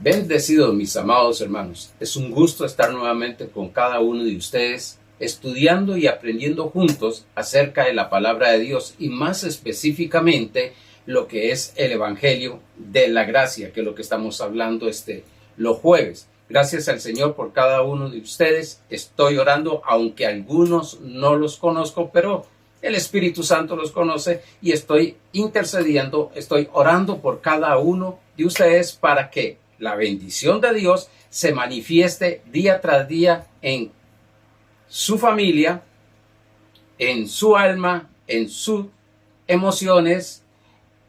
Bendecidos mis amados hermanos, es un gusto estar nuevamente con cada uno de ustedes estudiando y aprendiendo juntos acerca de la palabra de Dios y más específicamente lo que es el Evangelio de la Gracia, que es lo que estamos hablando los jueves. Gracias al Señor por cada uno de ustedes. Estoy orando, aunque algunos no los conozco, pero el Espíritu Santo los conoce y estoy intercediendo, estoy orando por cada uno de ustedes para que la bendición de Dios se manifieste día tras día en su familia, en su alma, en sus emociones,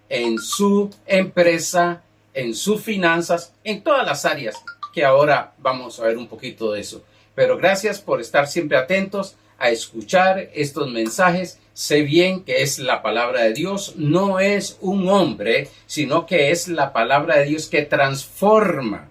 en su empresa, en sus finanzas, en todas las áreas que ahora vamos a ver un poquito de eso. Pero gracias por estar siempre atentos a escuchar estos mensajes. Sé bien que es la palabra de Dios, no es un hombre, sino que es la palabra de Dios que transforma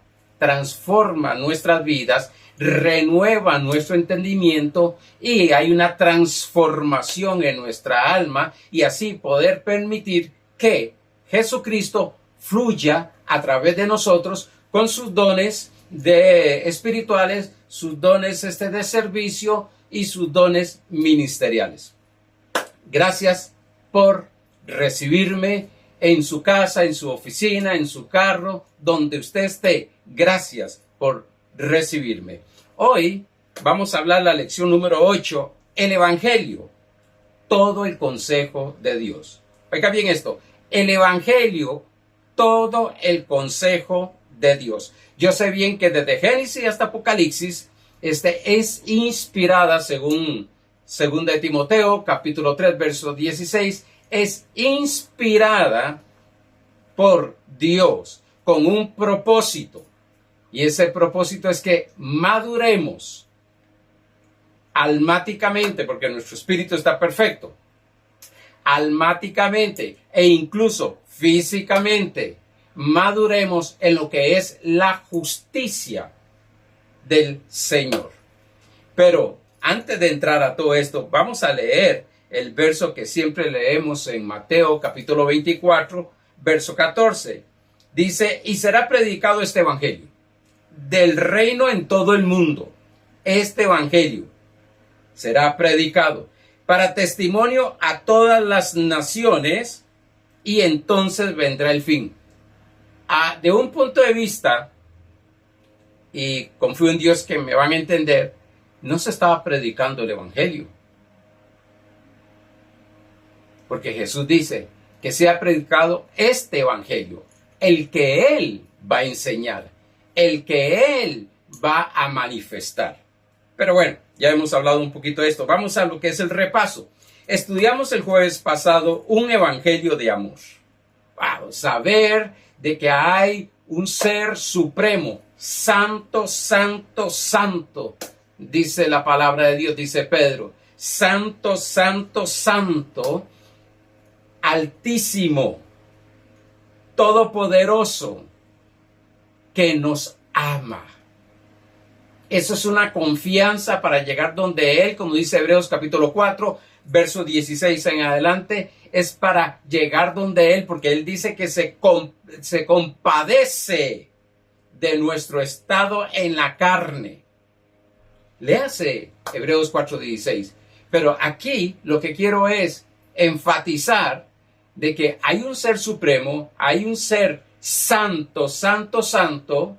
nuestras vidas, renueva nuestro entendimiento y hay una transformación en nuestra alma y así poder permitir que Jesucristo fluya a través de nosotros con sus dones espirituales, sus dones de servicio y sus dones ministeriales. Gracias por recibirme en su casa, en su oficina, en su carro, donde usted esté. Gracias por recibirme. Hoy vamos a hablar la lección número 8, el Evangelio, todo el consejo de Dios. Oiga bien esto, el Evangelio, todo el consejo de Dios. Yo sé bien que desde Génesis hasta Apocalipsis, es inspirada según 2 de Timoteo, capítulo 3, verso 16, es inspirada por Dios con un propósito. Y ese propósito es que maduremos almáticamente, porque nuestro espíritu está perfecto, almáticamente e incluso físicamente, maduremos en lo que es la justicia del Señor. Pero antes de entrar a todo esto, vamos a leer el verso que siempre leemos en Mateo capítulo 24, verso 14. Dice, y será predicado este evangelio del reino en todo el mundo. Este evangelio será predicado para testimonio a todas las naciones y entonces vendrá el fin. De un punto de vista, y confío en Dios que me van a entender, no se estaba predicando el evangelio. Porque Jesús dice que sea predicado este evangelio, el que Él va a enseñar, el que Él va a manifestar. Pero bueno, ya hemos hablado un poquito de esto. Vamos a lo que es el repaso. Estudiamos el jueves pasado un evangelio de amor. Vamos a ver de que hay un ser supremo, santo, santo, santo. Dice la palabra de Dios, dice Pedro, santo, santo, santo, altísimo, todopoderoso, que nos ama. Eso es una confianza para llegar donde Él, como dice Hebreos capítulo 4, verso 16 en adelante, es para llegar donde Él, porque Él dice que se compadece de nuestro estado en la carne. Léase Hebreos 4:16. Pero aquí lo que quiero es enfatizar de que hay un ser supremo, hay un ser santo, santo, santo,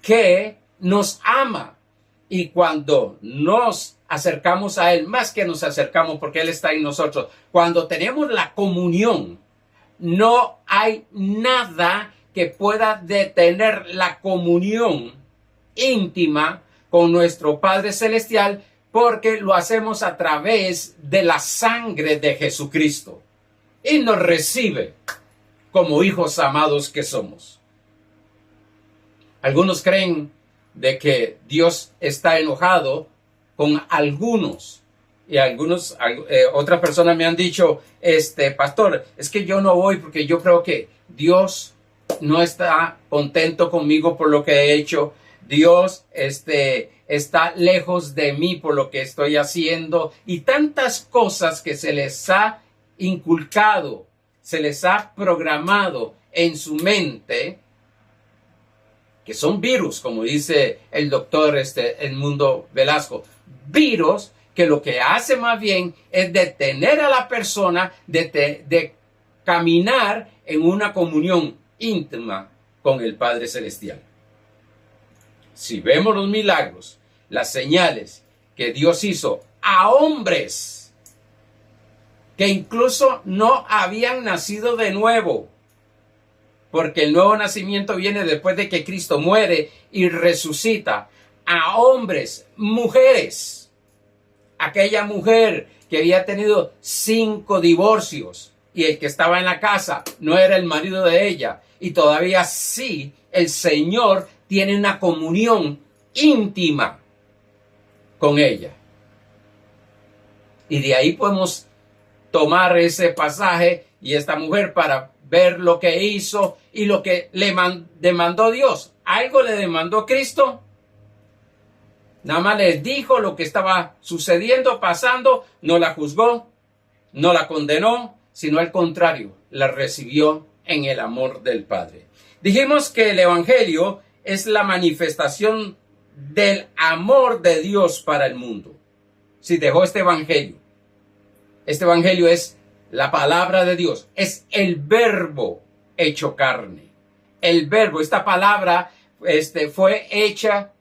que nos ama. Y cuando nos acercamos a Él, más que nos acercamos porque Él está en nosotros, cuando tenemos la comunión, no hay nada que pueda detener la comunión íntima con nuestro Padre Celestial, porque lo hacemos a través de la sangre de Jesucristo y nos recibe como hijos amados que somos. Algunos creen de que Dios está enojado con algunos y otras personas me han dicho, pastor, es que yo no voy porque yo creo que Dios no está contento conmigo por lo que he hecho. Dios está lejos de mí por lo que estoy haciendo y tantas cosas que se les ha inculcado, se les ha programado en su mente que son virus, como dice el doctor Edmundo Velasco, virus que lo que hace más bien es detener a la persona de caminar en una comunión íntima con el Padre Celestial. Si vemos los milagros, las señales que Dios hizo a hombres que incluso no habían nacido de nuevo, porque el nuevo nacimiento viene después de que Cristo muere y resucita, a hombres, mujeres, aquella mujer que había tenido 5 divorcios y el que estaba en la casa no era el marido de ella, y todavía sí el Señor tiene una comunión íntima con ella. Y de ahí podemos tomar ese pasaje y esta mujer para ver lo que hizo y lo que le demandó Dios. ¿Algo le demandó Cristo? Nada más les dijo lo que estaba sucediendo, pasando, no la juzgó, no la condenó, sino al contrario, la recibió en el amor del Padre. Dijimos que el Evangelio es la manifestación del amor de Dios para el mundo. Si dejó este Evangelio es la palabra de Dios, es el verbo hecho carne. El verbo, esta palabra fue hecha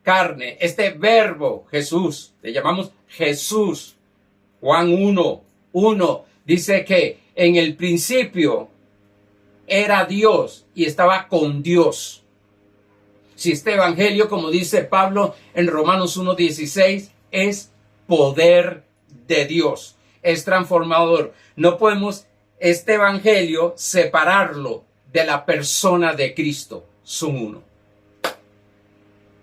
carne. Este verbo, Jesús, le llamamos Jesús. Juan 1:1 dice que en el principio era Dios y estaba con Dios. Si este evangelio, como dice Pablo en Romanos 1:16, es poder de Dios, es transformador. No podemos este evangelio separarlo de la persona de Cristo. Son uno.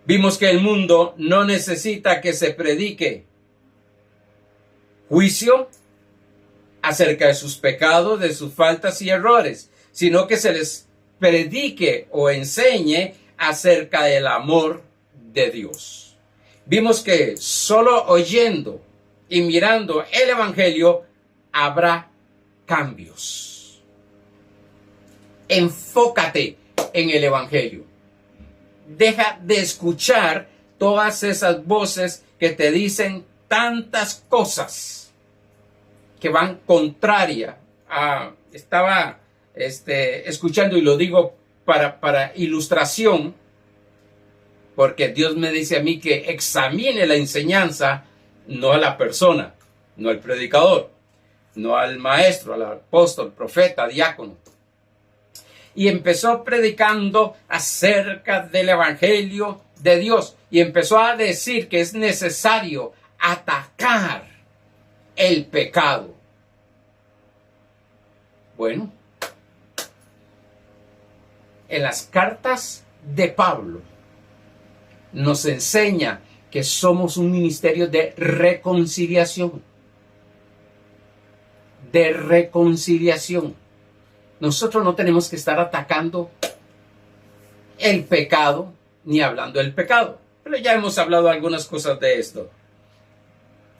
Vimos que el mundo no necesita que se predique juicio acerca de sus pecados, de sus faltas y errores, sino que se les predique o enseñe acerca del amor de Dios. Vimos que solo oyendo y mirando el evangelio habrá cambios. Enfócate en el evangelio. Deja de escuchar todas esas voces que te dicen tantas cosas que van contraria a... Estaba escuchando, y lo digo para ilustración, porque Dios me dice a mí que examine la enseñanza, no a la persona, no al predicador, no al maestro, al apóstol, profeta, diácono. Y empezó predicando acerca del evangelio de Dios y empezó a decir que es necesario atacar el pecado. Bueno, en las cartas de Pablo nos enseña que somos un ministerio de reconciliación. De reconciliación. Nosotros no tenemos que estar atacando el pecado ni hablando del pecado. Pero ya hemos hablado algunas cosas de esto.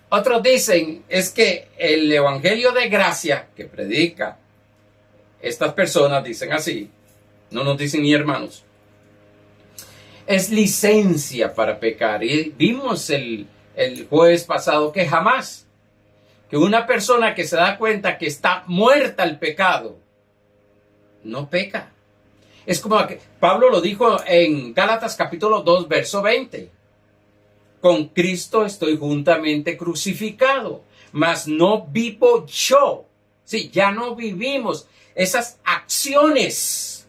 Otros dicen es que el evangelio de gracia que predica estas personas, dicen así, no nos dicen ni hermanos, es licencia para pecar. Y vimos el jueves pasado que jamás, que una persona que se da cuenta que está muerta al pecado, no peca. Es como que Pablo lo dijo en Gálatas capítulo 2, verso 20. Con Cristo estoy juntamente crucificado, mas no vivo yo. Sí, ya no vivimos esas acciones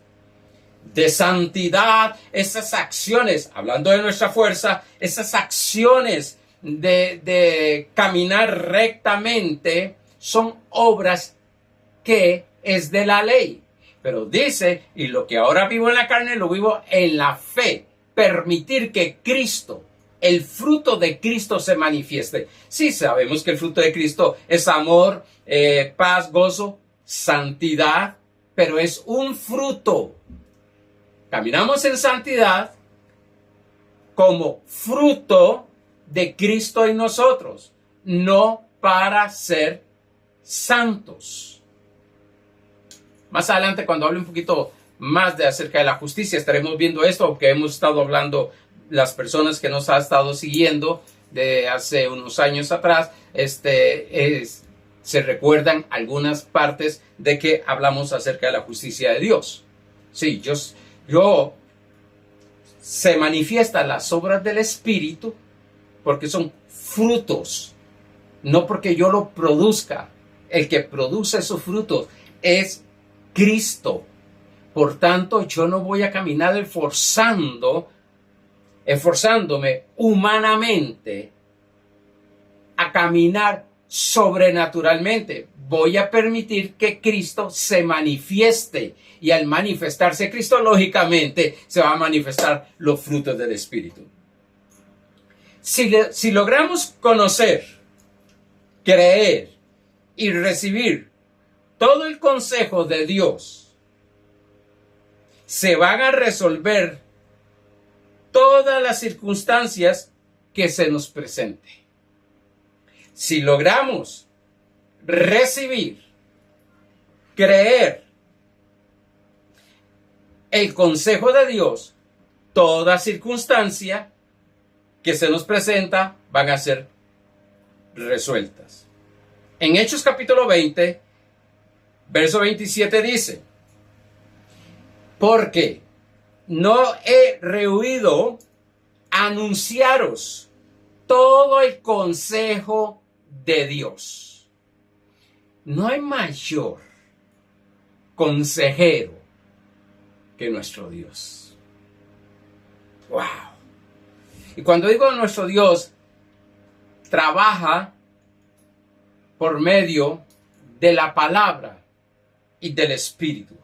de santidad, esas acciones, hablando de nuestra fuerza, esas acciones de caminar rectamente, son obras que es de la ley. Pero dice, y lo que ahora vivo en la carne, lo vivo en la fe. Permitir que Cristo, el fruto de Cristo se manifieste. Sí, sabemos que el fruto de Cristo es amor, paz, gozo, santidad, pero es un fruto. Caminamos en santidad como fruto de Cristo en nosotros, no para ser santos. Más adelante, cuando hable un poquito más de acerca de la justicia. Estaremos viendo esto, porque hemos estado hablando, las personas que nos han estado siguiendo de hace unos años atrás, se recuerdan algunas partes de que hablamos acerca de la justicia de Dios. Sí, se manifiestan las obras del Espíritu porque son frutos, no porque yo lo produzca. El que produce esos frutos es Cristo. Por tanto, yo no voy a caminar esforzándome humanamente a caminar sobrenaturalmente. Voy a permitir que Cristo se manifieste, y al manifestarse Cristo, lógicamente se van a manifestar los frutos del Espíritu. Si logramos conocer, creer y recibir todo el consejo de Dios, se van a resolver todas las circunstancias que se nos presenten. Si logramos recibir, creer el consejo de Dios, toda circunstancia que se nos presenta van a ser resueltas. En Hechos capítulo 20, verso 27 dice: porque no he rehuido anunciaros todo el consejo de Dios. No hay mayor consejero que nuestro Dios. ¡Wow! Y cuando digo nuestro Dios, trabaja por medio de la palabra y del Espíritu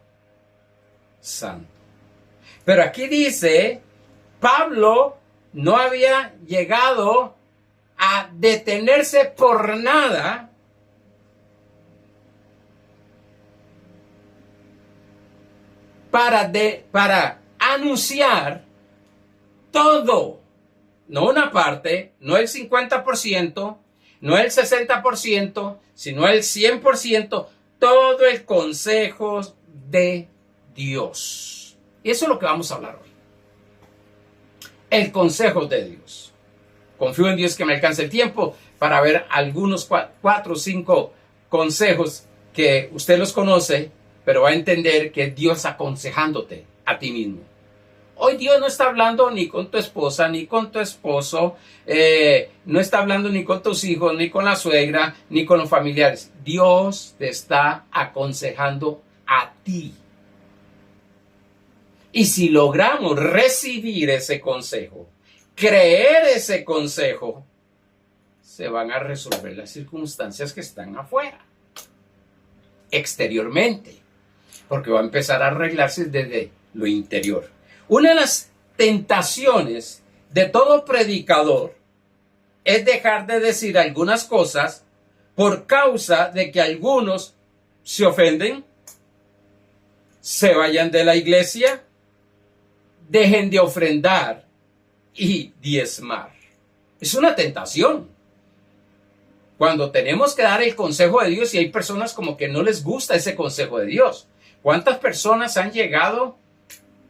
Santo. Pero aquí dice, Pablo no había llegado a detenerse por nada para anunciar todo, no una parte, no el 50%, no el 60%, sino el 100%, todo el consejo de Dios. Y eso es lo que vamos a hablar hoy. El consejo de Dios. Confío en Dios que me alcance el tiempo para ver algunos 4 o 5 consejos que usted los conoce, pero va a entender que Dios aconsejándote a ti mismo. Hoy Dios no está hablando ni con tu esposa, ni con tu esposo, no está hablando ni con tus hijos, ni con la suegra, ni con los familiares. Dios te está aconsejando a ti. Y si logramos recibir ese consejo, creer ese consejo, se van a resolver las circunstancias que están afuera, exteriormente, porque va a empezar a arreglarse desde lo interior. Una de las tentaciones de todo predicador es dejar de decir algunas cosas por causa de que algunos se ofenden, se vayan de la iglesia, dejen de ofrendar y diezmar. Es una tentación. Cuando tenemos que dar el consejo de Dios y hay personas como que no les gusta ese consejo de Dios. ¿Cuántas personas han llegado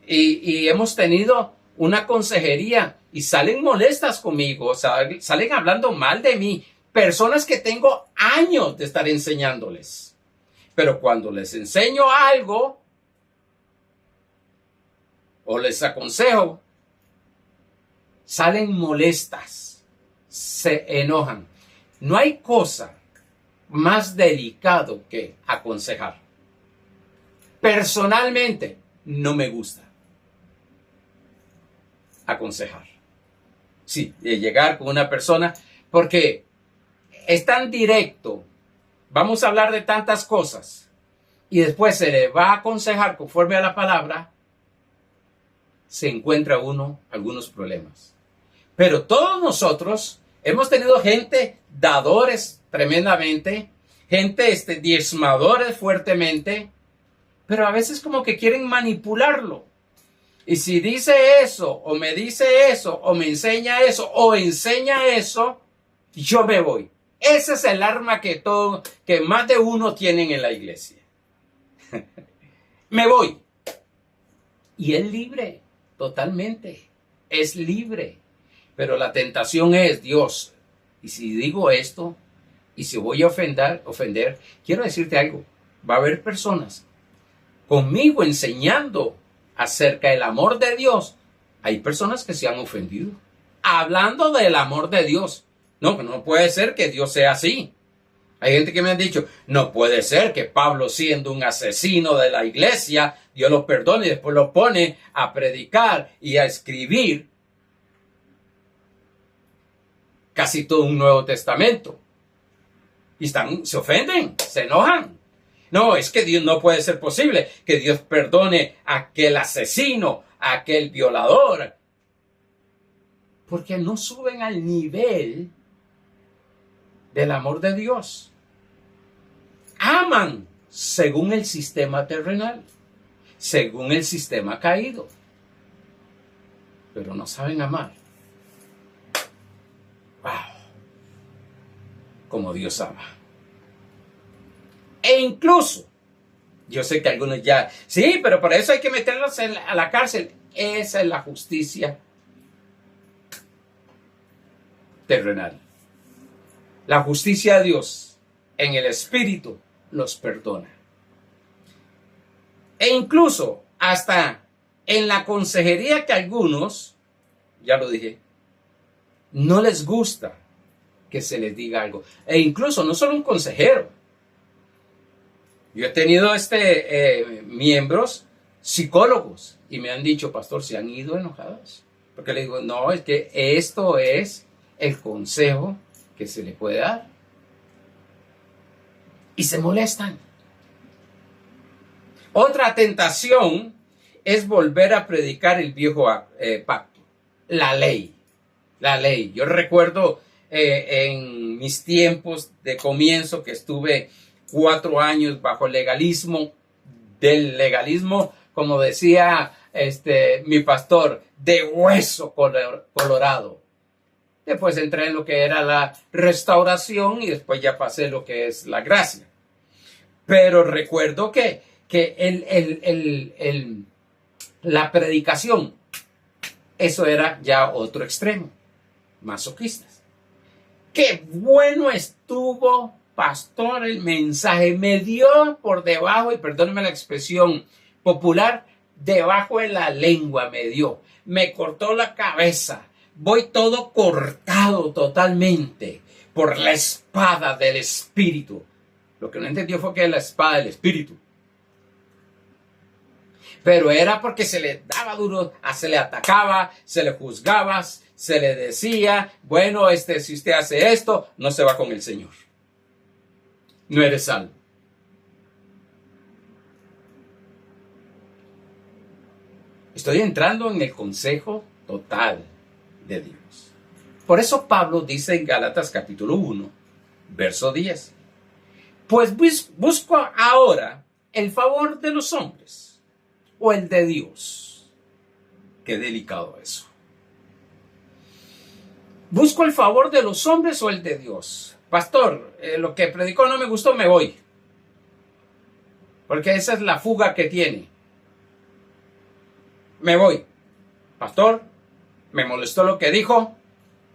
y hemos tenido una consejería y salen molestas conmigo, salen hablando mal de mí? Personas que tengo años de estar enseñándoles. Pero cuando les enseño algo o les aconsejo, salen molestas, se enojan. No hay cosa más delicado que aconsejar. Personalmente, no me gusta aconsejar. Sí, de llegar con una persona, porque es tan directo. Vamos a hablar de tantas cosas y después se le va a aconsejar conforme a la palabra. Se encuentra uno algunos problemas. Pero todos nosotros hemos tenido gente dadores tremendamente, gente diezmadores fuertemente, pero a veces como que quieren manipularlo. Y si dice eso, o me dice eso, o me enseña eso, o enseña eso, yo me voy. Ese es el arma que más de uno tienen en la iglesia. Me voy. Y es libre, totalmente. Es libre. Pero la tentación es, Dios, y si digo esto, y si voy a ofender, quiero decirte algo. Va a haber personas conmigo enseñando acerca del amor de Dios. Hay personas que se han ofendido. Hablando del amor de Dios. No puede ser que Dios sea así. Hay gente que me ha dicho, no puede ser que Pablo, siendo un asesino de la iglesia, Dios lo perdone y después lo pone a predicar y a escribir casi todo un Nuevo Testamento. Y se ofenden, se enojan. No, es que Dios no puede ser posible que Dios perdone a aquel asesino, a aquel violador. Porque no suben al nivel del amor de Dios. Aman según el sistema terrenal, según el sistema caído, pero no saben amar. ¡Wow! Como Dios ama. E incluso, yo sé que algunos ya, sí, pero por eso hay que meterlos a la cárcel. Esa es la justicia terrenal. La justicia de Dios en el Espíritu los perdona. E incluso hasta en la consejería que algunos, ya lo dije, no les gusta que se les diga algo. E incluso no solo un consejero. Yo he tenido miembros psicólogos y me han dicho, pastor, se han ido enojados. Porque le digo, no, es que esto es el consejo que se le puede dar. Y se molestan. Otra tentación es volver a predicar el viejo pacto, la ley. La ley. Yo recuerdo en mis tiempos de comienzo que estuve 4 años bajo el legalismo, del legalismo, como decía mi pastor, de hueso colorado. Después entré en lo que era la restauración y después ya pasé lo que es la gracia. Pero recuerdo que la predicación, eso era ya otro extremo, masoquistas. ¡Qué bueno estuvo, pastor, el mensaje! Me dio por debajo, y perdónenme la expresión popular, debajo de la lengua me dio. Me cortó la cabeza. Voy todo cortado totalmente por la espada del Espíritu. Lo que no entendió fue que era la espada del Espíritu. Pero era porque se le daba duro, se le atacaba, se le juzgaba, se le decía, bueno, si usted hace esto, no se va con el Señor. No eres salvo. Estoy entrando en el consejo total de Dios. Por eso Pablo dice en Gálatas capítulo 1, verso 10. Pues busco ahora el favor de los hombres o el de Dios. Qué delicado eso. Busco el favor de los hombres o el de Dios. Pastor, lo que predicó no me gustó, me voy. Porque esa es la fuga que tiene. Me voy. Pastor, me molestó lo que dijo,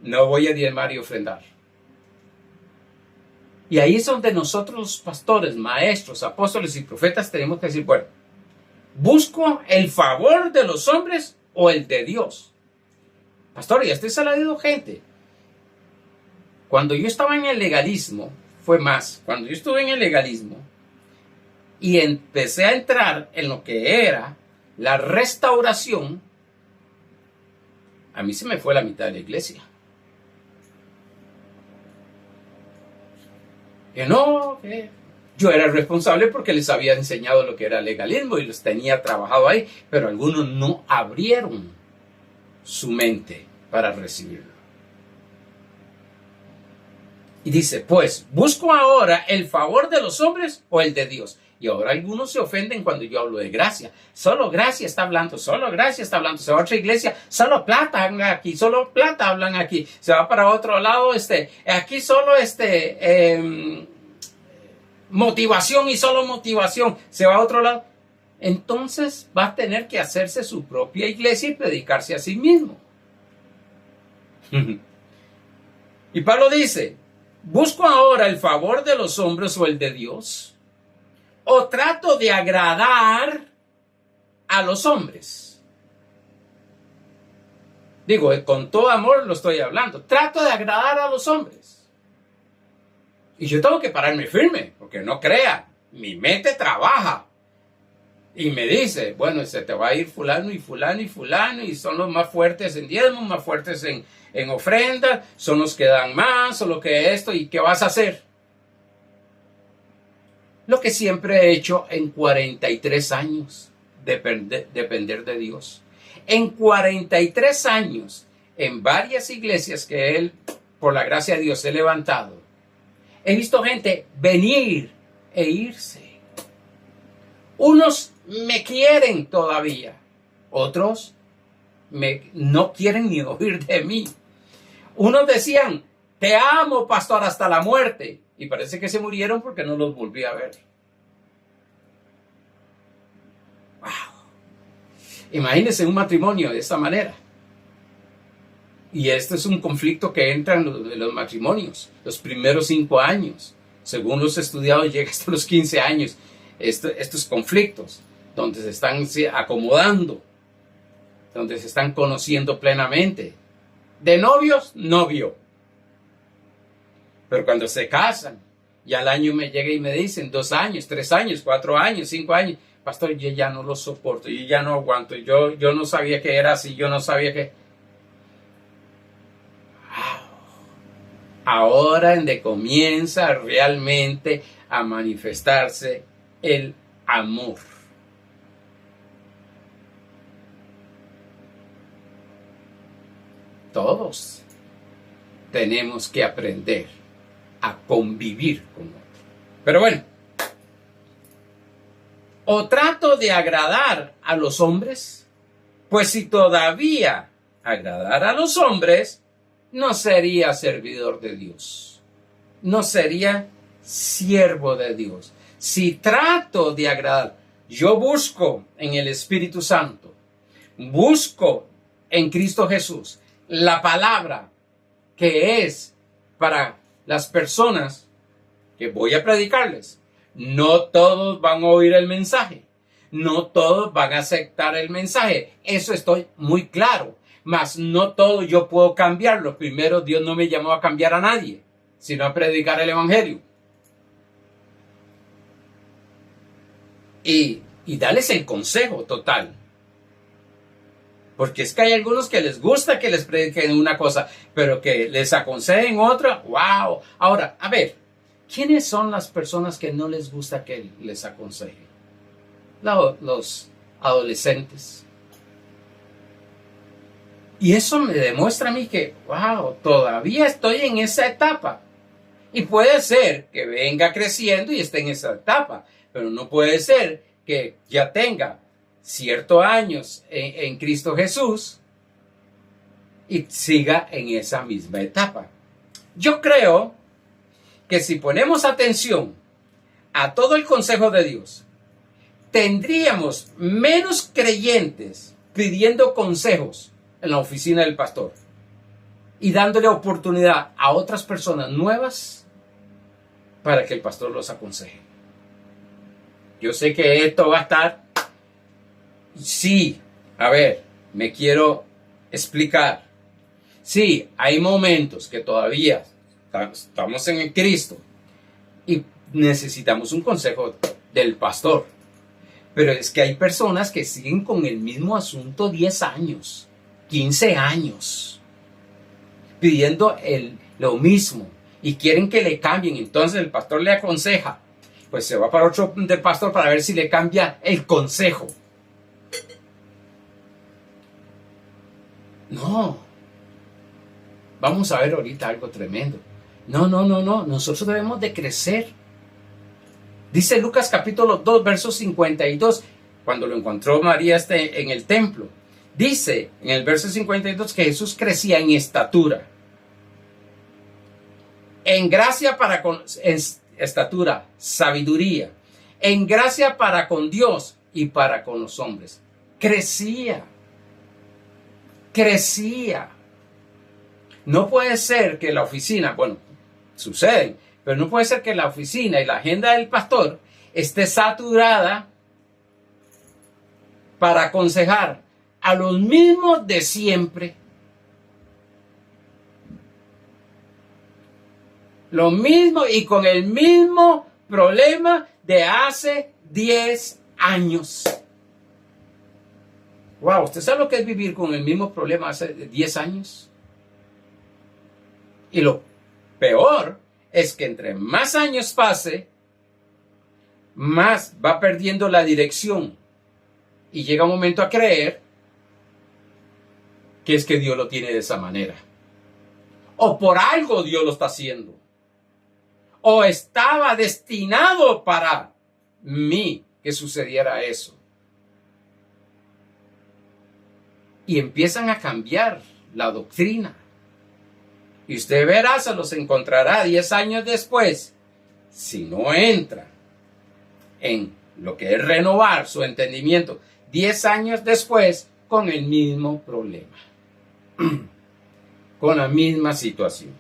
no voy a diezmar y ofrendar. Y ahí es donde nosotros los pastores, maestros, apóstoles y profetas tenemos que decir, bueno, ¿busco el favor de los hombres o el de Dios? Pastor, y se le ha ido gente. Cuando yo estaba en el legalismo, cuando yo estuve en el legalismo y empecé a entrar en lo que era la restauración, a mí se me fue la mitad de la iglesia. Yo era responsable porque les había enseñado lo que era legalismo y los tenía trabajado ahí, pero algunos no abrieron su mente para recibirlo. Y dice, pues, ¿busco ahora el favor de los hombres o el de Dios? Y ahora algunos se ofenden cuando yo hablo de gracia. Solo gracia está hablando, solo gracia está hablando. Se va a otra iglesia, solo plata hablan aquí, solo plata hablan aquí. Se va para otro lado, aquí solo motivación y solo motivación. Se va a otro lado. entonces va a tener que hacerse su propia iglesia y predicarse a sí mismo. Y Pablo dice, ¿busco ahora el favor de los hombres o el de Dios? ¿O trato de agradar a los hombres? Digo, con todo amor lo estoy hablando. Trato de agradar a los hombres. Y yo tengo que pararme firme, porque no crea, mi mente trabaja. Y me dice, bueno, se te va a ir fulano y fulano y fulano, y son los más fuertes en diezmos, más fuertes en ofrenda, son los que dan más, o lo que esto, ¿y qué vas a hacer? Lo que siempre he hecho en 43 años, depender de Dios. En 43 años, en varias iglesias que Él, por la gracia de Dios, he levantado, he visto gente venir e irse. Unos me quieren todavía, otros no quieren ni oír de mí. Unos decían, te amo, pastor, hasta la muerte. Y parece que se murieron porque no los volví a ver. ¡Wow! Imagínense un matrimonio de esta manera. Y este es un conflicto que entra en los matrimonios, los primeros 5 años. Según los estudiados, llega hasta los 15 años. Estos conflictos, donde se están acomodando, donde se están conociendo plenamente. De novios, novio. Pero cuando se casan, ya al año me llega y me dicen 2 años, 3 años, 4 años, 5 años. Pastor, yo ya no lo soporto, yo ya no aguanto, yo no sabía que era así, yo no sabía que... Ahora en donde comienza realmente a manifestarse el amor. Todos tenemos que aprender a convivir con otros. Pero bueno, o trato de agradar a los hombres, pues si todavía agradar a los hombres, no sería servidor de Dios, no sería siervo de Dios. Si trato de agradar, yo busco en el Espíritu Santo, busco en Cristo Jesús la palabra que es para las personas que voy a predicarles. No todos van a oír el mensaje, no todos van a aceptar el mensaje, eso estoy muy claro, mas no todo yo puedo cambiarlo. Primero, Dios no me llamó a cambiar a nadie, sino a predicar el Evangelio. Y darles el consejo total. Porque es que hay algunos que les gusta que les prediquen una cosa, pero que les aconsejen otra. ¡Wow! Ahora, a ver, ¿quiénes son las personas que no les gusta que les aconsejen? Los adolescentes. Y eso me demuestra a mí que, wow, todavía estoy en esa etapa. Y puede ser que venga creciendo y esté en esa etapa, pero no puede ser que ya tenga ciertos años en Cristo Jesús y siga en esa misma etapa. Yo creo que si ponemos atención a todo el consejo de Dios, tendríamos menos creyentes pidiendo consejos en la oficina del pastor y dándole oportunidad a otras personas nuevas para que el pastor los aconseje. Yo sé que esto va a estar... Sí, a ver, me quiero explicar. Sí, hay momentos que todavía estamos en el Cristo y necesitamos un consejo del pastor. Pero es que hay personas que siguen con el mismo asunto 10 años, 15 años, pidiendo lo mismo y quieren que le cambien. Entonces el pastor le aconseja, pues se va para otro del pastor para ver si le cambia el consejo. No. Vamos a ver ahorita algo tremendo. No. Nosotros debemos de crecer. Dice Lucas capítulo 2, verso 52, cuando lo encontró María en el templo. Dice en el verso 52 que Jesús crecía en estatura. En gracia en estatura, sabiduría. En gracia para con Dios y para con los hombres. Crecía. No puede ser que la oficina, bueno, sucede, pero no puede ser que la oficina y la agenda del pastor esté saturada para aconsejar a los mismos de siempre. Lo mismo y con el mismo problema de hace 10 años. Wow, ¿usted sabe lo que es vivir con el mismo problema hace 10 años? Y lo peor es que entre más años pase, más va perdiendo la dirección. Y llega un momento a creer que es que Dios lo tiene de esa manera. O por algo Dios lo está haciendo. O estaba destinado para mí que sucediera eso. Y empiezan a cambiar la doctrina. Y usted verá, se los encontrará 10 años después. Si no entra en lo que es renovar su entendimiento, 10 años después, con el mismo problema. Con la misma situación.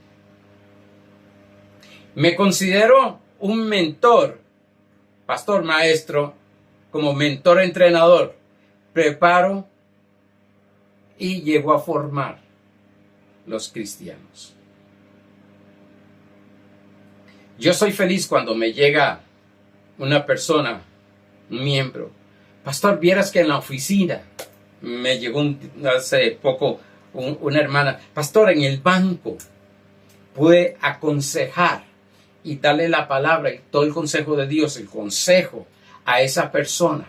Me considero un mentor, pastor, maestro, como mentor entrenador. Preparo y llego a formar los cristianos. Yo soy feliz cuando me llega una persona, un miembro. Pastor, vieras que en la oficina me llegó hace poco una hermana. Pastor, en el banco pude aconsejar y darle la palabra y todo el consejo de Dios, el consejo a esa persona.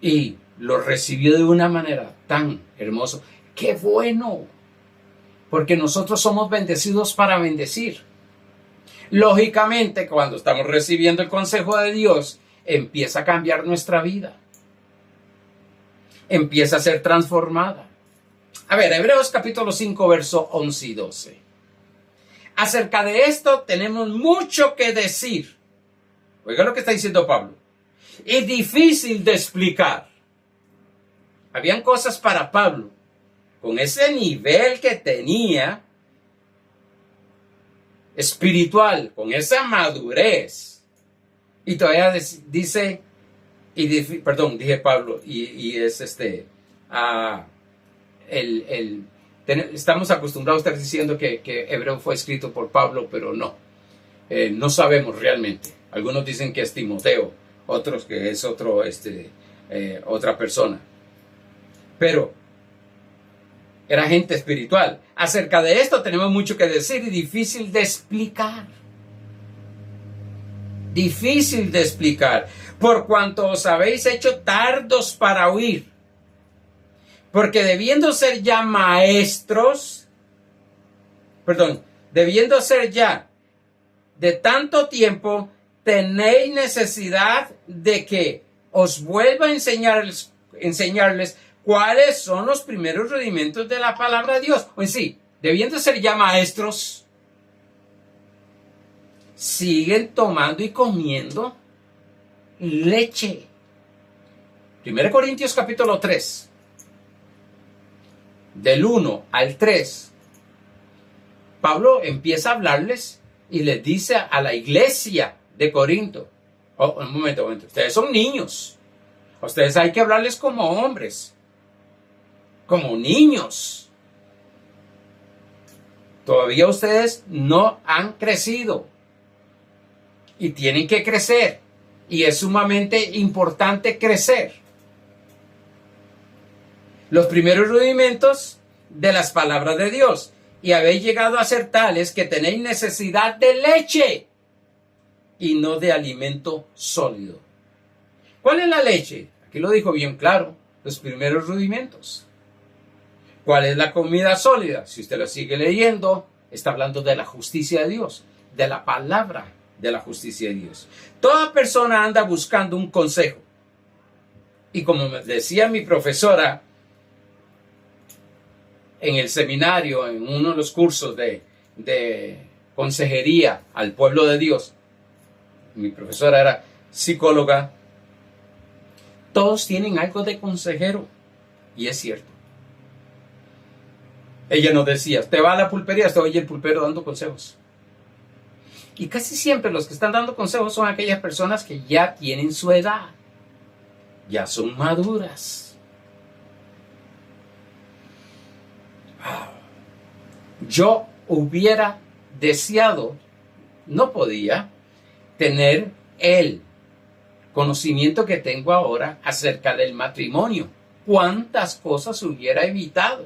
Y lo recibió de una manera tan hermosa. ¡Qué bueno! Porque nosotros somos bendecidos para bendecir. Lógicamente, cuando estamos recibiendo el consejo de Dios, empieza a cambiar nuestra vida. Empieza a ser transformada. A ver, Hebreos capítulo 5, verso 11 y 12. Acerca de esto tenemos mucho que decir. Oiga lo que está diciendo Pablo. Es difícil de explicar. Habían cosas para Pablo, con ese nivel que tenía espiritual, con esa madurez. Y todavía dice, dije Pablo, y es estamos acostumbrados a estar diciendo que Hebreo fue escrito por Pablo, pero no. No sabemos realmente. Algunos dicen que es Timoteo, otros que es otra persona. Pero era gente espiritual. Acerca de esto tenemos mucho que decir y difícil de explicar. Difícil de explicar. Por cuanto os habéis hecho tardos para oír. Porque debiendo ser ya debiendo ser ya de tanto tiempo, tenéis necesidad de que os vuelva a enseñarles cuáles son los primeros rudimentos de la palabra de Dios. O en sí, debiendo ser ya maestros, siguen tomando y comiendo leche. 1 Corintios capítulo 3, del 1 al 3, Pablo empieza a hablarles y les dice a la iglesia de Corinto, un momento, ustedes son niños, a ustedes hay que hablarles como hombres, como niños. Todavía ustedes no han crecido y tienen que crecer, y es sumamente importante crecer. Los primeros rudimentos de las palabras de Dios, y habéis llegado a ser tales que tenéis necesidad de leche y no de alimento sólido. ¿Cuál es la leche? Aquí lo dijo bien claro, los primeros rudimentos. ¿Cuál es la comida sólida? Si usted lo sigue leyendo, está hablando de la justicia de Dios, de la palabra de la justicia de Dios. Toda persona anda buscando un consejo. Y como me decía mi profesora en el seminario, en uno de los cursos de consejería al pueblo de Dios, mi profesora era psicóloga, Todos tienen algo de consejero. Y es cierto. Ella nos decía, te va a la pulpería, te oye el pulpero dando consejos. Y casi siempre los que están dando consejos son aquellas personas que ya tienen su edad. Ya son maduras. Yo hubiera deseado, no podía, tener el conocimiento que tengo ahora acerca del matrimonio. ¿Cuántas cosas hubiera evitado?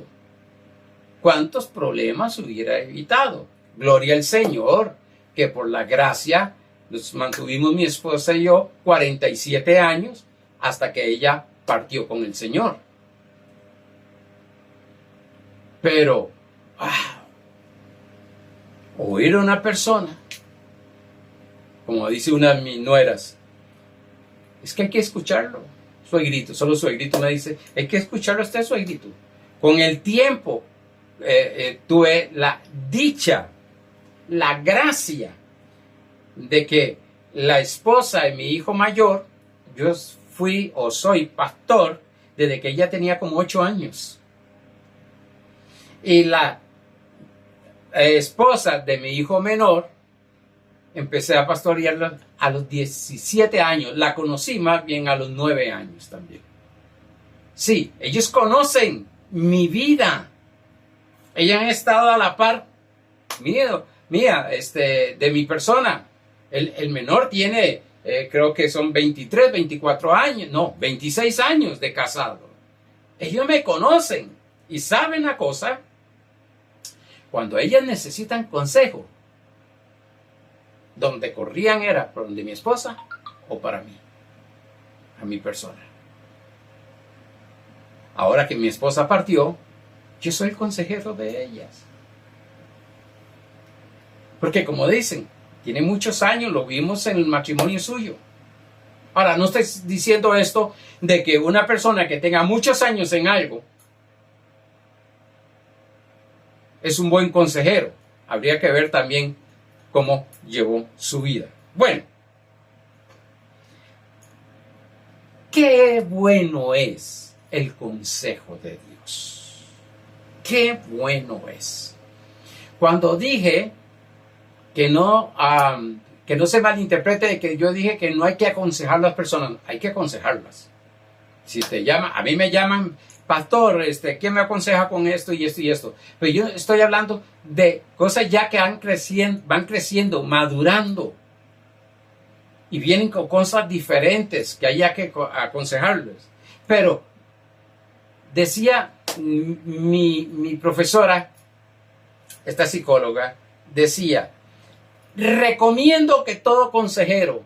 ¿Cuántos problemas hubiera evitado? Gloria al Señor, que por la gracia nos mantuvimos mi esposa y yo 47 años hasta que ella partió con el Señor. Pero, oír a una persona, como dice una de mis nueras, es que hay que escucharlo. Suegrito, solo suegrito me dice, hay que escucharlo a usted, suegrito. Con el tiempo tuve la dicha, la gracia de que la esposa de mi hijo mayor, yo fui o soy pastor desde que ella tenía como 8 años. Y la esposa de mi hijo menor, empecé a pastorearla a los 17 años. La conocí más bien a los 9 años también. Sí, ellos conocen mi vida. Ellos han estado a la par mía, de mi persona. El menor tiene, creo que son 23, 24 años, no, 26 años de casado. Ellos me conocen y saben la cosa. Cuando ellas necesitan consejo, donde corrían era por donde mi esposa o para mí, a mi persona. Ahora que mi esposa partió, yo soy el consejero de ellas. Porque como dicen, tiene muchos años, lo vimos en el matrimonio suyo. Ahora, no estoy diciendo esto de que una persona que tenga muchos años en algo es un buen consejero. Habría que ver también cómo llevó su vida. Bueno, qué bueno es el consejo de Dios. Qué bueno es. Cuando dije que no se malinterprete de que yo dije que no hay que aconsejar a las personas, hay que aconsejarlas. Si te llama, a mí me llaman, pastor, ¿quién me aconseja con esto y esto y esto? Pero yo estoy hablando de cosas ya que van creciendo, madurando. Y vienen con cosas diferentes que haya que aconsejarles. Pero decía mi profesora, esta psicóloga, decía, recomiendo que todo consejero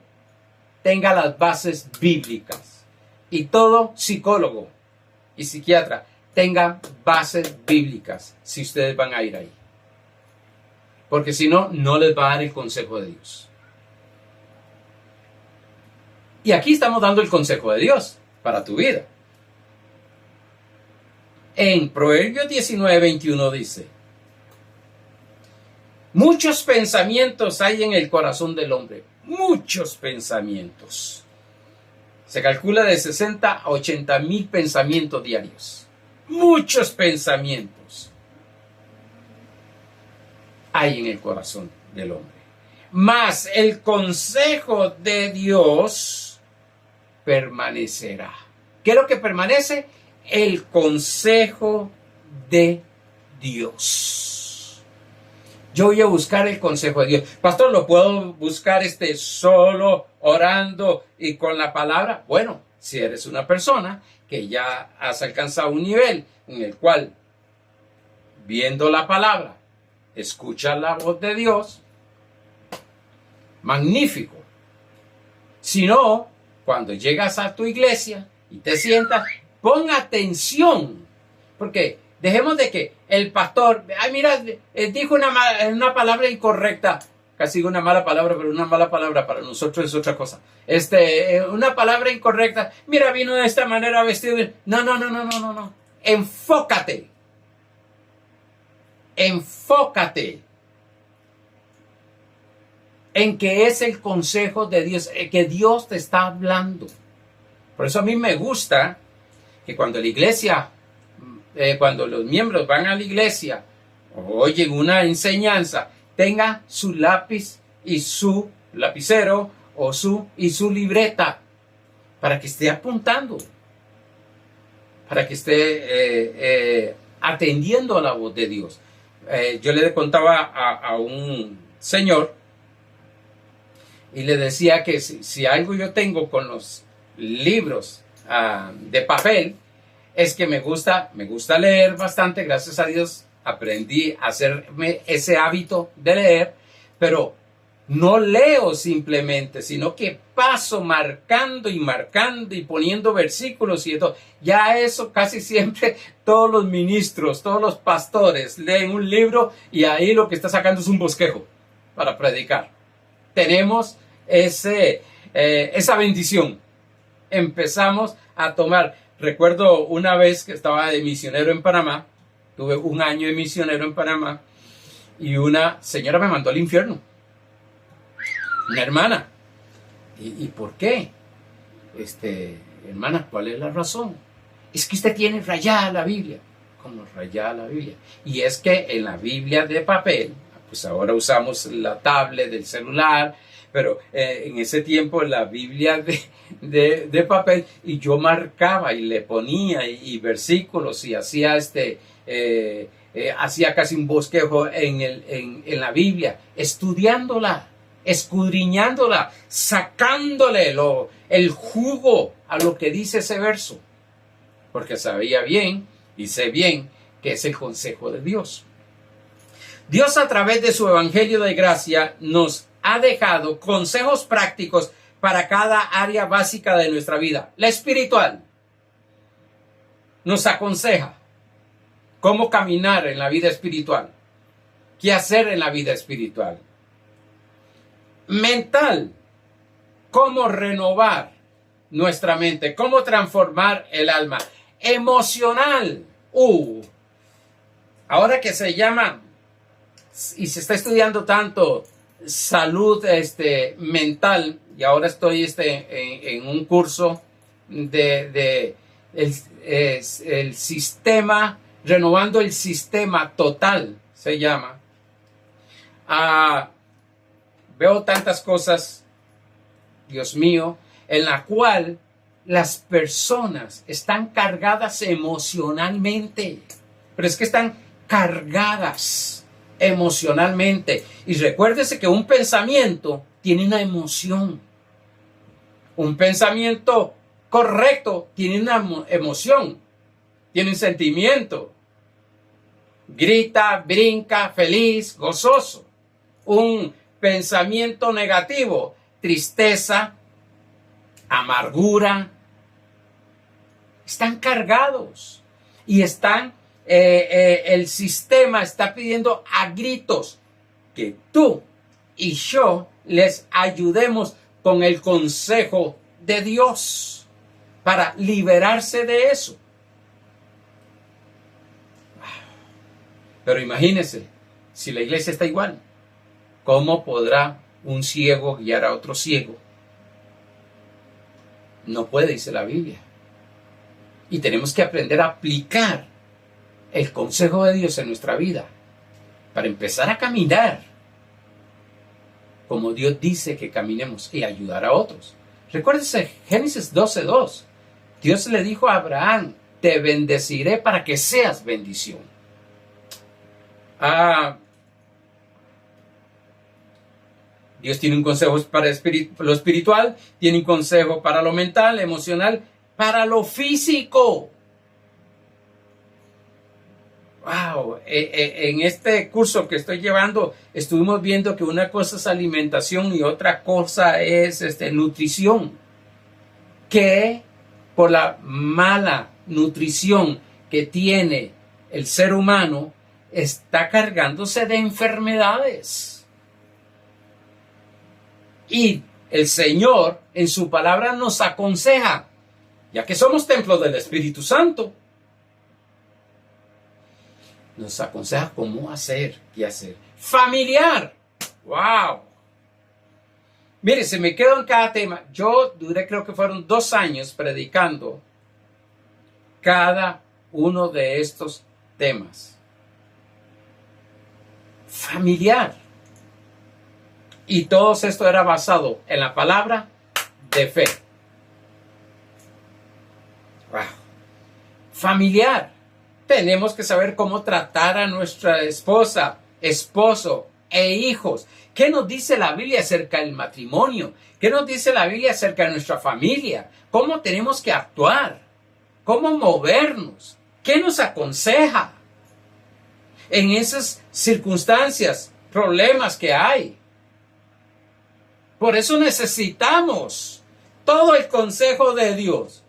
tenga las bases bíblicas y todo psicólogo y psiquiatra tengan bases bíblicas si ustedes van a ir ahí. Porque si no, no les va a dar el consejo de Dios. Y aquí estamos dando el consejo de Dios para tu vida. En Proverbios 19:21 dice, muchos pensamientos hay en el corazón del hombre. Muchos pensamientos. Se calcula de 60 a 80 mil pensamientos diarios. Muchos pensamientos hay en el corazón del hombre. Mas el consejo de Dios permanecerá. ¿Qué es lo que permanece? El consejo de Dios. Yo voy a buscar el consejo de Dios. Pastor, ¿lo puedo buscar solo orando y con la palabra? Bueno, si eres una persona que ya has alcanzado un nivel en el cual, viendo la palabra, escuchas la voz de Dios, magnífico. Si no, cuando llegas a tu iglesia y te sientas, pon atención, porque dejemos de que el pastor, mira, dijo una palabra incorrecta, casi una mala palabra, pero una mala palabra para nosotros es otra cosa. Una palabra incorrecta, mira, vino de esta manera vestido. No. Enfócate. Enfócate en que es el consejo de Dios, que Dios te está hablando. Por eso a mí me gusta que cuando la iglesia, cuando los miembros van a la iglesia o oyen una enseñanza, tenga su lápiz y su lapicero o su libreta para que esté apuntando, para que esté atendiendo a la voz de Dios. Yo le contaba a un señor y le decía que si algo yo tengo con los libros de papel, es que me gusta leer bastante. Gracias a Dios aprendí a hacerme ese hábito de leer, pero no leo simplemente, sino que paso marcando y poniendo versículos y todo. Ya eso casi siempre todos los ministros, todos los pastores leen un libro y ahí lo que está sacando es un bosquejo para predicar. Tenemos esa bendición. Empezamos a tomar. Recuerdo una vez que estaba de misionero en Panamá, tuve un año de misionero en Panamá y una señora me mandó al infierno. Una hermana. ¿Y por qué? Hermana, ¿cuál es la razón? Es que usted tiene rayada la Biblia. ¿Cómo rayada la Biblia? Y es que en la Biblia de papel, pues ahora usamos la tablet del celular, pero en ese tiempo la Biblia de papel, y yo marcaba y le ponía y versículos y hacía hacía casi un bosquejo en la Biblia, estudiándola, escudriñándola, sacándole el jugo a lo que dice ese verso, porque sabía bien y sé bien que es el consejo de Dios. Dios, a través de su evangelio de gracia, nos ha dejado consejos prácticos para cada área básica de nuestra vida. La espiritual nos aconseja cómo caminar en la vida espiritual, qué hacer en la vida espiritual. Mental, cómo renovar nuestra mente, cómo transformar el alma. Emocional, ahora que se llama y se está estudiando tanto salud mental, y ahora estoy en un curso de el sistema, renovando el sistema total, se llama. Veo tantas cosas, Dios mío, en la cual las personas están cargadas emocionalmente, pero es que están cargadas emocionalmente. Y recuérdese que un pensamiento tiene una emoción. Un pensamiento correcto tiene una emoción, tiene un sentimiento. Grita, brinca, feliz, gozoso. Un pensamiento negativo, tristeza, amargura. Están cargados y están el sistema está pidiendo a gritos que tú y yo les ayudemos con el consejo de Dios para liberarse de eso. Pero imagínense, si la iglesia está igual, ¿cómo podrá un ciego guiar a otro ciego? No puede, dice la Biblia. Y tenemos que aprender a aplicar el consejo de Dios en nuestra vida para empezar a caminar como Dios dice que caminemos y ayudar a otros. Recuérdese Génesis 12:2. Dios le dijo a Abraham: te bendeciré para que seas bendición. Dios tiene un consejo para lo espiritual, tiene un consejo para lo mental, emocional, para lo físico. Wow, en este curso que estoy llevando estuvimos viendo que una cosa es alimentación y otra cosa es nutrición, que por la mala nutrición que tiene el ser humano está cargándose de enfermedades. Y el Señor en su palabra nos aconseja, ya que somos templos del Espíritu Santo, nos aconseja cómo hacer, qué hacer. Familiar. ¡Wow! Mire, si me quedo en cada tema, yo duré, creo que fueron 2 años predicando cada uno de estos temas. Familiar. Y todo esto era basado en la palabra de fe. Wow. Familiar. Tenemos que saber cómo tratar a nuestra esposa, esposo e hijos. ¿Qué nos dice la Biblia acerca del matrimonio? ¿Qué nos dice la Biblia acerca de nuestra familia? ¿Cómo tenemos que actuar? ¿Cómo movernos? ¿Qué nos aconseja en esas circunstancias, problemas que hay? Por eso necesitamos todo el consejo de Dios.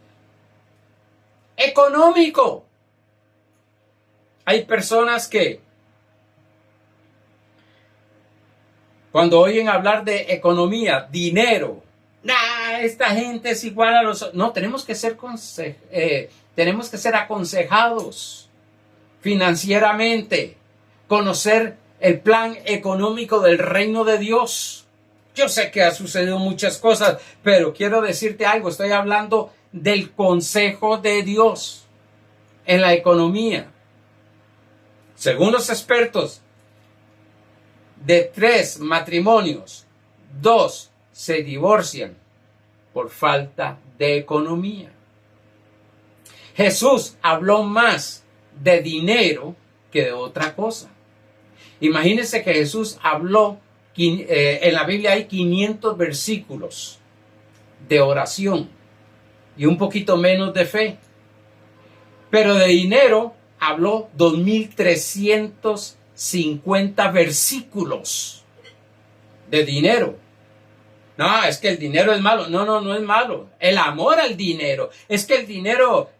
Económico. Hay personas que cuando oyen hablar de economía, dinero, esta gente es igual a los... No, tenemos que ser aconsejados financieramente, conocer el plan económico del reino de Dios. Yo sé que ha sucedido muchas cosas, pero quiero decirte algo, estoy hablando del consejo de Dios en la economía. Según los expertos, de 3 matrimonios, 2 se divorcian por falta de economía. Jesús habló más de dinero que de otra cosa. Imagínense que Jesús habló, en la Biblia hay 500 versículos de oración y un poquito menos de fe. Pero de dinero habló 2350 versículos de dinero. No, es que el dinero es malo. No, no es malo. El amor al dinero. Es que el dinero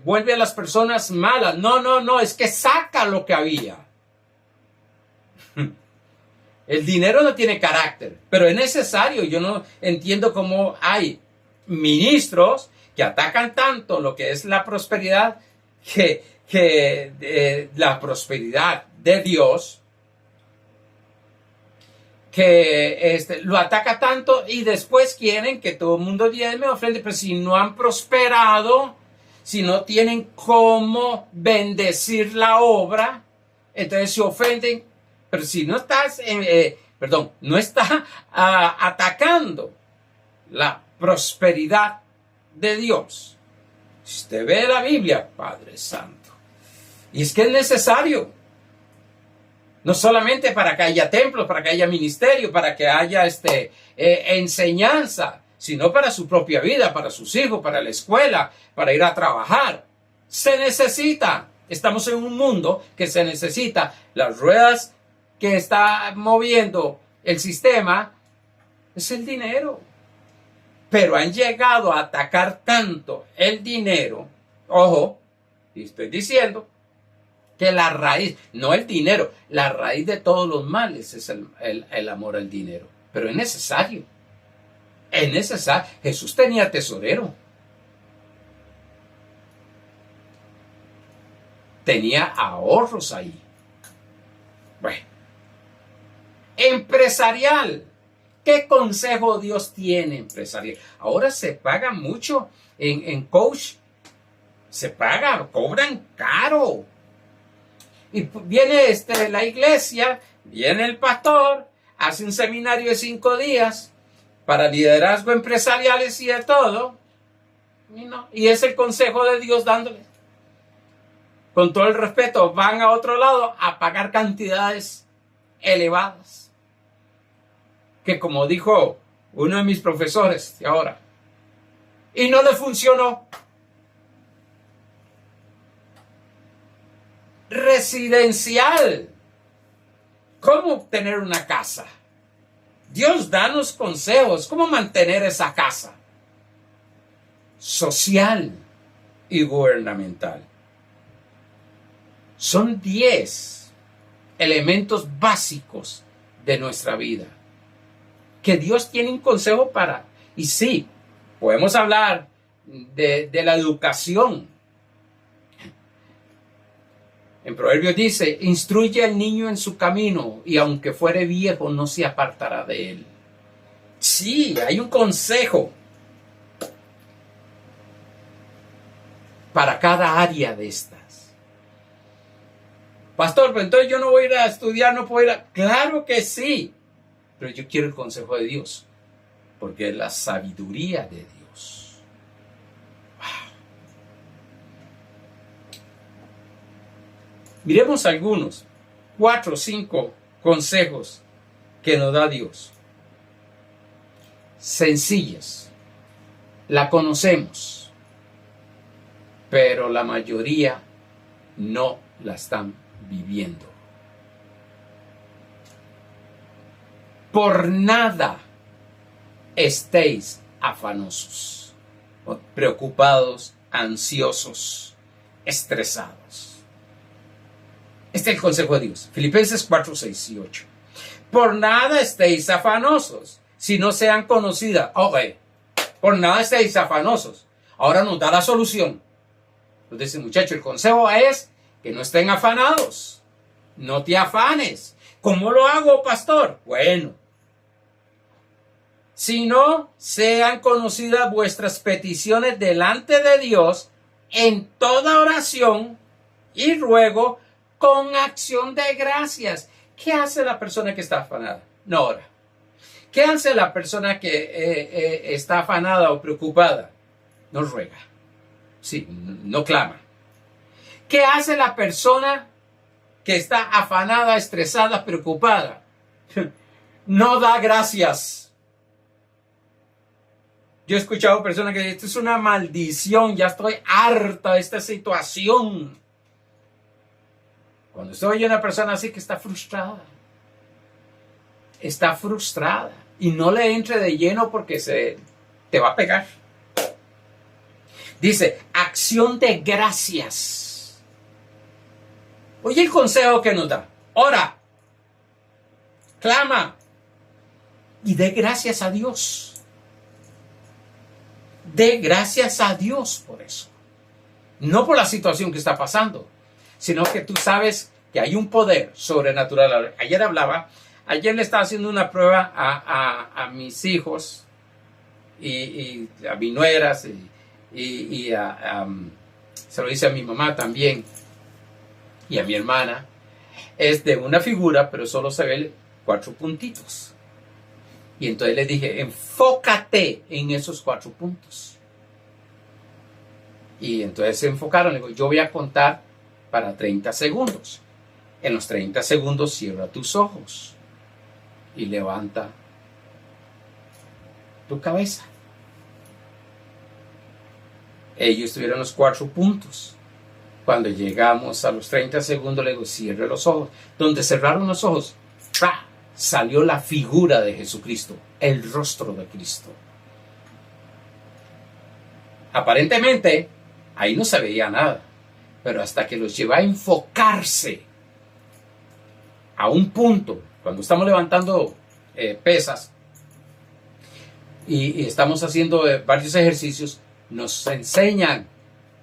vuelve a las personas malas. No, es que saca lo que había. El dinero no tiene carácter, pero es necesario. Yo no entiendo cómo hay ministros que atacan tanto lo que es la prosperidad, que la prosperidad de Dios, que lo ataca tanto y después quieren que todo el mundo diezme ofrende, pero si no han prosperado, si no tienen cómo bendecir la obra, entonces se ofenden. Pero si no estás, no está atacando la prosperidad de Dios. Si usted ve la Biblia, Padre Santo, y es que es necesario, no solamente para que haya templos, para que haya ministerio, para que haya enseñanza, sino para su propia vida, para sus hijos, para la escuela, para ir a trabajar. Se necesita. Estamos en un mundo que se necesita. Las ruedas que está moviendo el sistema es el dinero. Pero han llegado a atacar tanto el dinero, ojo, y estoy diciendo que la raíz, no el dinero, la raíz de todos los males es el amor al dinero. Pero es necesario. Es necesario. Jesús tenía tesorero. Tenía ahorros ahí. Bueno. Empresarial. ¿Qué consejo Dios tiene empresarial? Ahora se paga mucho en coach. Se paga, cobran caro. Y viene la iglesia, viene el pastor, hace un seminario de 5 días para liderazgo empresariales y de todo. Y es el consejo de Dios dándole. Con todo el respeto, van a otro lado a pagar cantidades elevadas. Que como dijo uno de mis profesores de ahora, y no le funcionó. Residencial. ¿Cómo obtener una casa? Dios, danos consejos. ¿Cómo mantener esa casa? Social y gubernamental. Son 10 elementos básicos de nuestra vida que Dios tiene un consejo para. Y sí, podemos hablar de la educación. En Proverbios dice, instruye al niño en su camino y aunque fuere viejo no se apartará de él. Sí, hay un consejo para cada área de estas. Pastor, pero entonces yo no voy a ir a estudiar, no puedo ir a... Claro que sí, pero yo quiero el consejo de Dios, porque es la sabiduría de Dios. Wow. Miremos algunos, 4 o 5 consejos que nos da Dios. Sencillas, la conocemos, pero la mayoría no la están viviendo. Por nada estéis afanosos, preocupados, ansiosos, estresados. Este es el consejo de Dios. Filipenses 4, 6 y 8. Por nada estéis afanosos, si no sean conocidas. Por nada estéis afanosos. Ahora nos da la solución. Nos dice, muchacho, el consejo es que no estén afanados. No te afanes. ¿Cómo lo hago, pastor? Bueno, si no sean conocidas vuestras peticiones delante de Dios en toda oración y ruego con acción de gracias. ¿Qué hace la persona que está afanada? No ora. ¿Qué hace la persona que está afanada o preocupada? No ruega. Sí, no clama. ¿Qué hace la persona que está afanada, estresada, preocupada? No da gracias. Yo he escuchado personas que dicen, esto es una maldición, ya estoy harta de esta situación. Cuando estoy una persona así que está frustrada y no le entre de lleno porque te va a pegar. Dice, acción de gracias. Oye el consejo que nos da. Ora, clama y dé gracias a Dios. Dé gracias a Dios por eso. No por la situación que está pasando, sino que tú sabes que hay un poder sobrenatural. Ayer le estaba haciendo una prueba a mis hijos y a mis nueras y se lo hice a mi mamá también y a mi hermana. Es de una figura, pero solo se ven 4 puntitos. Y entonces les dije, enfócate en esos 4 puntos. Y entonces se enfocaron. Le digo, yo voy a contar para 30 segundos. En los 30 segundos cierra tus ojos y levanta tu cabeza. Ellos tuvieron los 4 puntos. Cuando llegamos a los 30 segundos, le digo, cierre los ojos. Donde cerraron los ojos, ¡pra!, salió la figura de Jesucristo, el rostro de Cristo. Aparentemente, ahí no se veía nada, pero hasta que los lleva a enfocarse a un punto, cuando estamos levantando pesas y estamos haciendo varios ejercicios, nos enseñan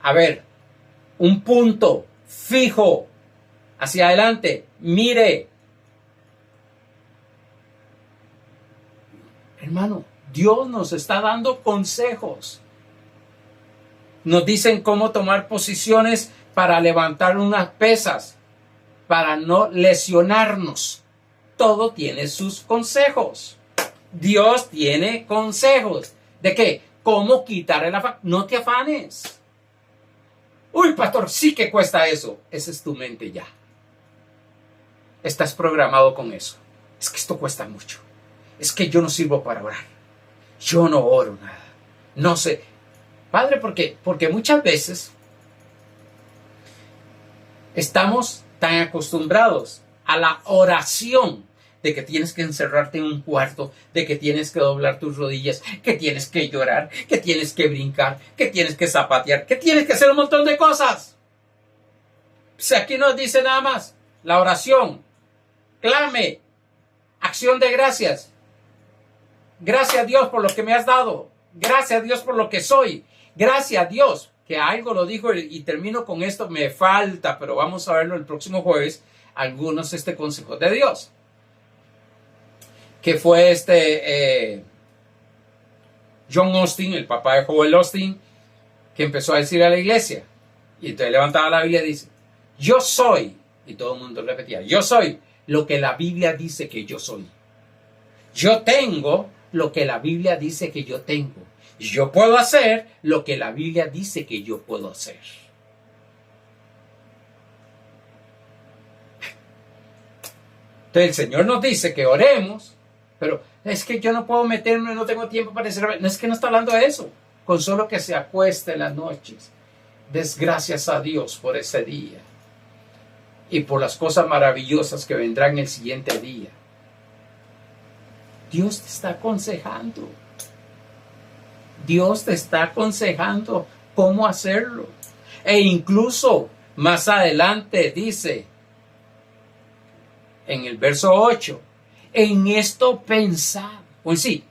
a ver un punto fijo hacia adelante, mire. Hermano, Dios nos está dando consejos. Nos dicen cómo tomar posiciones para levantar unas pesas, para no lesionarnos. Todo tiene sus consejos. Dios tiene consejos. ¿De qué? ¿Cómo quitar el afán? No te afanes. Uy, pastor, sí que cuesta eso. Esa es tu mente ya. Estás programado con eso. Es que esto cuesta mucho. Es que yo no sirvo para orar. Yo no oro nada. No sé. Padre, ¿por qué? Porque muchas veces estamos tan acostumbrados a la oración de que tienes que encerrarte en un cuarto, de que tienes que doblar tus rodillas, que tienes que llorar, que tienes que brincar, que tienes que zapatear, que tienes que hacer un montón de cosas. Pues aquí nos dice nada más la oración, clame, acción de gracias. Gracias a Dios por lo que me has dado. Gracias a Dios por lo que soy. Gracias a Dios que algo lo dijo y termino con esto. Me falta, pero vamos a verlo el próximo jueves. Algunos consejos de Dios. Que fue John Austin, el papá de Joel Austin, que empezó a decir a la iglesia. Y entonces levantaba la Biblia y dice, yo soy, y todo el mundo repetía, yo soy lo que la Biblia dice que yo soy. Yo tengo lo que la Biblia dice que yo tengo. Yo puedo hacer lo que la Biblia dice que yo puedo hacer. Entonces el Señor nos dice que oremos, pero es que yo no puedo meterme, no tengo tiempo para decir, no es que no está hablando de eso. Con solo que se acueste en las noches, des gracias a Dios por ese día y por las cosas maravillosas que vendrán el siguiente día. Dios te está aconsejando. Dios te está aconsejando cómo hacerlo. E incluso más adelante dice, en el verso 8, en esto pensad. Pues sí,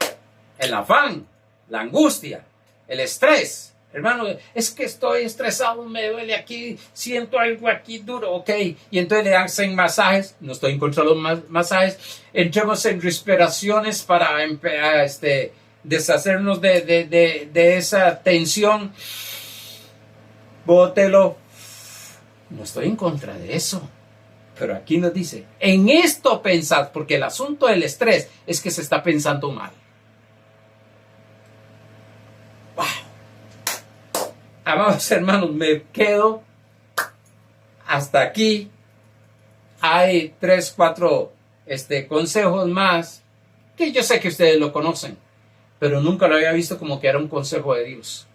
el afán, la angustia, el estrés. Hermano, es que estoy estresado, me duele aquí, siento algo aquí duro, ok. Y entonces le hacen masajes, no estoy en contra de los masajes, entremos en respiraciones para deshacernos de esa tensión. Bótelo. No estoy en contra de eso. Pero aquí nos dice, en esto pensad, porque el asunto del estrés es que se está pensando mal. ¡Wow! Amados hermanos, me quedo hasta aquí. Hay 3, 4 consejos más que yo sé que ustedes lo conocen, pero nunca lo había visto como que era un consejo de Dios.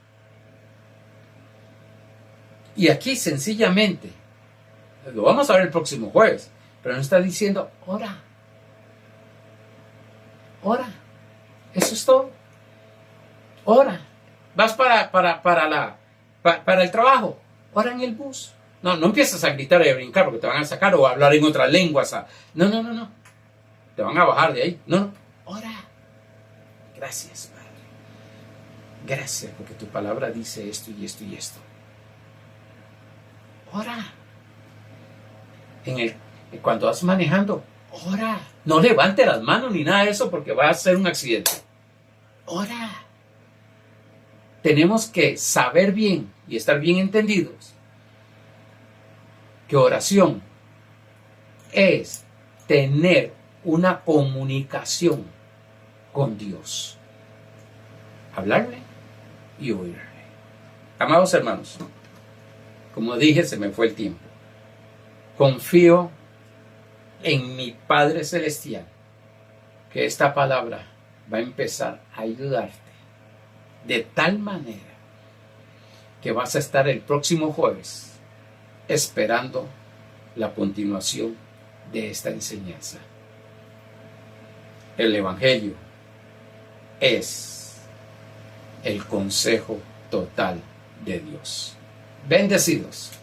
Y aquí sencillamente, lo vamos a ver el próximo jueves, pero nos está diciendo, ora. Ora. Eso es todo. Ora. Vas para el trabajo, ora en el bus. No empiezas a gritar y a brincar porque te van a sacar o a hablar en otras lenguas. No. Te van a bajar de ahí. No. Ora. Gracias, Padre. Gracias porque tu palabra dice esto y esto y esto. Ora. Cuando vas manejando, ora. No levante las manos ni nada de eso porque va a ser un accidente. Ora. Tenemos que saber bien y estar bien entendidos que oración es tener una comunicación con Dios. Hablarle y oírle. Amados hermanos, como dije, se me fue el tiempo. Confío en mi Padre Celestial que esta palabra va a empezar a ayudarte de tal manera que vas a estar el próximo jueves esperando la continuación de esta enseñanza. El Evangelio es el consejo total de Dios. Bendecidos.